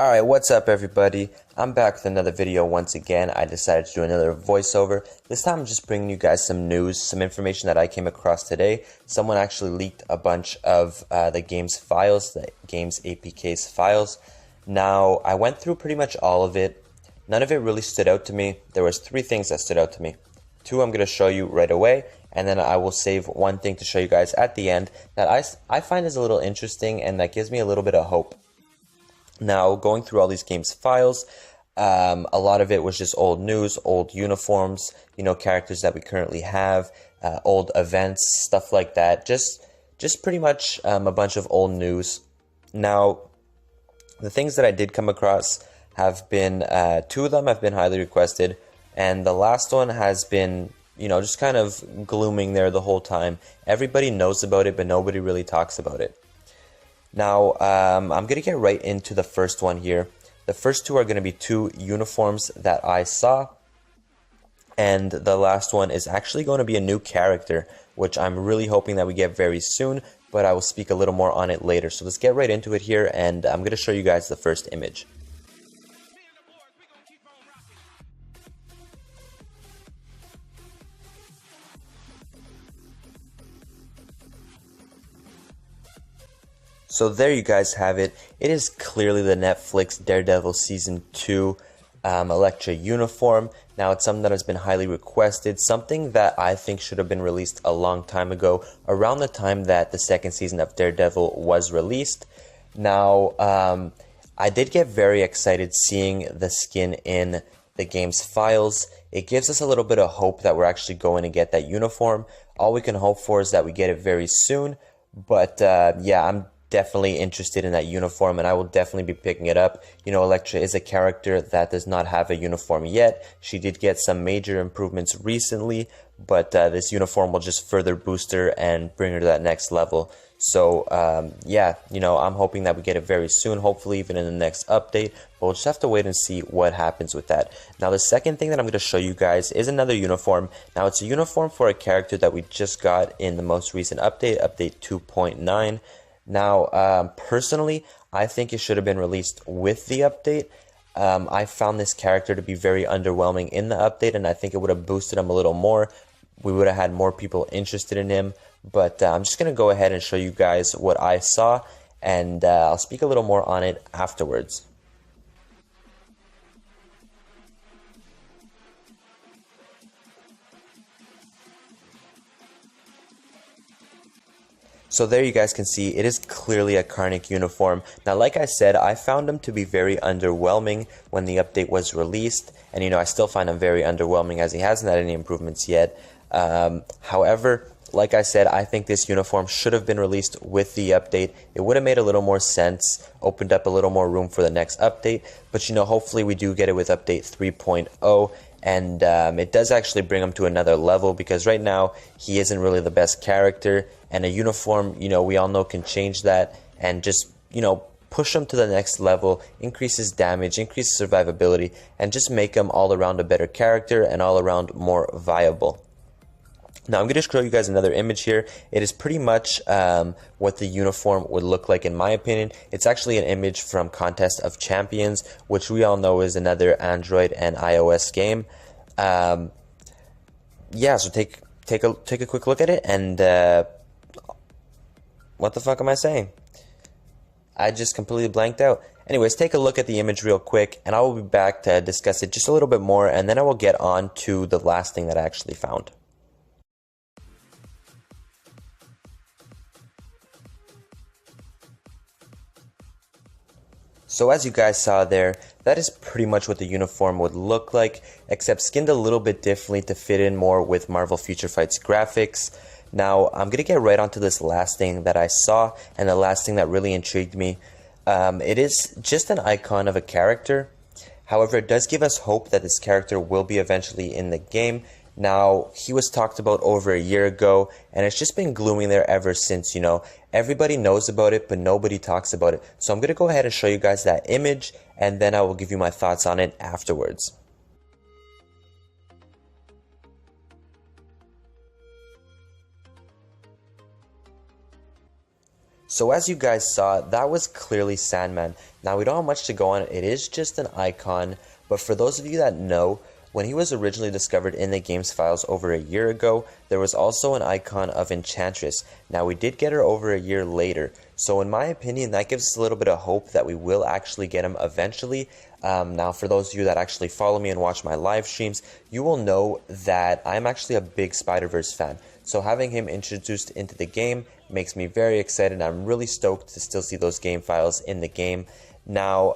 Alright, what's up everybody? I'm back with another video once again. I decided to do another voiceover. This time I'm just bringing you guys some news, some information that I came across today. Someone actually leaked a bunch of the game's files, the game's APK's files. Now, I went through pretty much all of it. None of it really stood out to me. There was 3 things that stood out to me. 2 I'm going to show you right away, and then I will save 1 thing to show you guys at the end that I find is a little interesting and that gives me a little bit of hope. Now, going through all these games' files, a lot of it was just old news, old uniforms, characters that we currently have, old events, stuff like that. Just pretty much a bunch of old news. Now, the things that I did come across have been, 2 of them have been highly requested, and the last one has been, just kind of glooming there the whole time. Everybody knows about it, but nobody really talks about it. Now, I'm going to get right into the first one here. The first 2 are going to be 2 uniforms that I saw, and the last one is actually going to be a new character, which I'm really hoping that we get very soon, but I will speak a little more on it later. So let's get right into it here, and I'm going to show you guys the first image. So there you guys have it. It is clearly the Netflix Daredevil Season 2 Elektra uniform. Now, it's something that has been highly requested, something that I think should have been released a long time ago, around the time that the 2nd season of Daredevil was released. Now, I did get very excited seeing the skin in the game's files. It gives us a little bit of hope that we're actually going to get that uniform. All we can hope for is that we get it very soon, but yeah, I'm definitely interested in that uniform, and I will definitely be picking it up. Elektra is a character that does not have a uniform yet. She did get some major improvements recently, but this uniform will just further boost her and bring her to that next level. So yeah, I'm hoping that we get it very soon, hopefully even in the next update, but we'll just have to wait and see what happens with that. Now, the second thing that I'm going to show you guys is another uniform. Now, it's a uniform for a character that we just got in the most recent update, update 2.9. Now, personally, I think it should have been released with the update. I found this character to be very underwhelming in the update, and I think it would have boosted him a little more. We would have had more people interested in him, but I'm just going to go ahead and show you guys what I saw, and I'll speak a little more on it afterwards. So there you guys can see, it is clearly a Carnage uniform. Now, like I said, I found him to be very underwhelming when the update was released. And, I still find him very underwhelming as he hasn't had any improvements yet. However, like I said, I think this uniform should have been released with the update. It would have made a little more sense, opened up a little more room for the next update. But, hopefully we do get it with update 3.0. And it does actually bring him to another level, because right now he isn't really the best character, and a uniform, we all know, can change that and just, push him to the next level, increase his damage, increase his survivability, and just make him all around a better character and all around more viable. Now, I'm going to show you guys another image here. It is pretty much what the uniform would look like in my opinion. It's actually an image from Contest of Champions, which we all know is another Android and iOS game. Yeah, so take a quick look at it, and what the fuck am I saying? I just completely blanked out. Anyways, take a look at the image real quick, and I will be back to discuss it just a little bit more, and then I will get on to the last thing that I actually found. So as you guys saw there, that is pretty much what the uniform would look like, except skinned a little bit differently to fit in more with Marvel Future Fight's graphics. Now, I'm going to get right onto this last thing that I saw, and the last thing that really intrigued me. It is just an icon of a character. However, it does give us hope that this character will be eventually in the game. Now, he was talked about over a year ago, and it's just been glooming there ever since, Everybody knows about it, but nobody talks about it. So I'm going to go ahead and show you guys that image, and then I will give you my thoughts on it afterwards. So as you guys saw, that was clearly Sandman. Now we don't have much to go on, it is just an icon, but for those of you that know, when he was originally discovered in the game's files over a year ago, there was also an icon of Enchantress. Now we did get her over a year later, so in my opinion that gives us a little bit of hope that we will actually get him eventually. Now for those of you that actually follow me and watch my live streams, you will know that I'm actually a big Spider-Verse fan. So having him introduced into the game makes me very excited. I'm really stoked to still see those game files in the game. Now,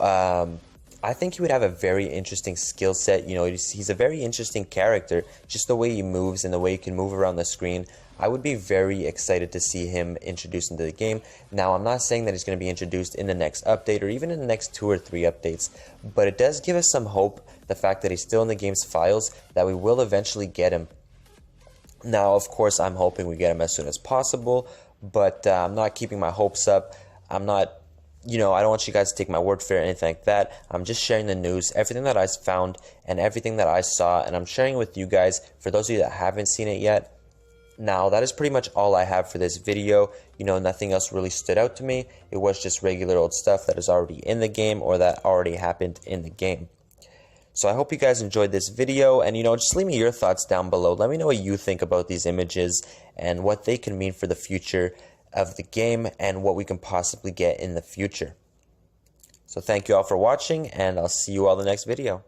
I think he would have a very interesting skill set. You know, he's a very interesting character. Just the way he moves and the way he can move around the screen. I would be very excited to see him introduced into the game. Now, I'm not saying that he's going to be introduced in the next update or even in the next 2 or 3 updates, but it does give us some hope, the fact that he's still in the game's files, that we will eventually get him. Now, of course, I'm hoping we get him as soon as possible, but I'm not keeping my hopes up. I'm not, you know, I don't want you guys to take my word for it or anything like that. I'm just sharing the news, everything that I found and everything that I saw, and I'm sharing it with you guys for those of you that haven't seen it yet. Now, that is pretty much all I have for this video. You know, nothing else really stood out to me. It was just regular old stuff that is already in the game or that already happened in the game. So I hope you guys enjoyed this video, and you know, just leave me your thoughts down below. Let me know what you think about these images and what they can mean for the future of the game and what we can possibly get in the future. So thank you all for watching, and I'll see you all in the next video.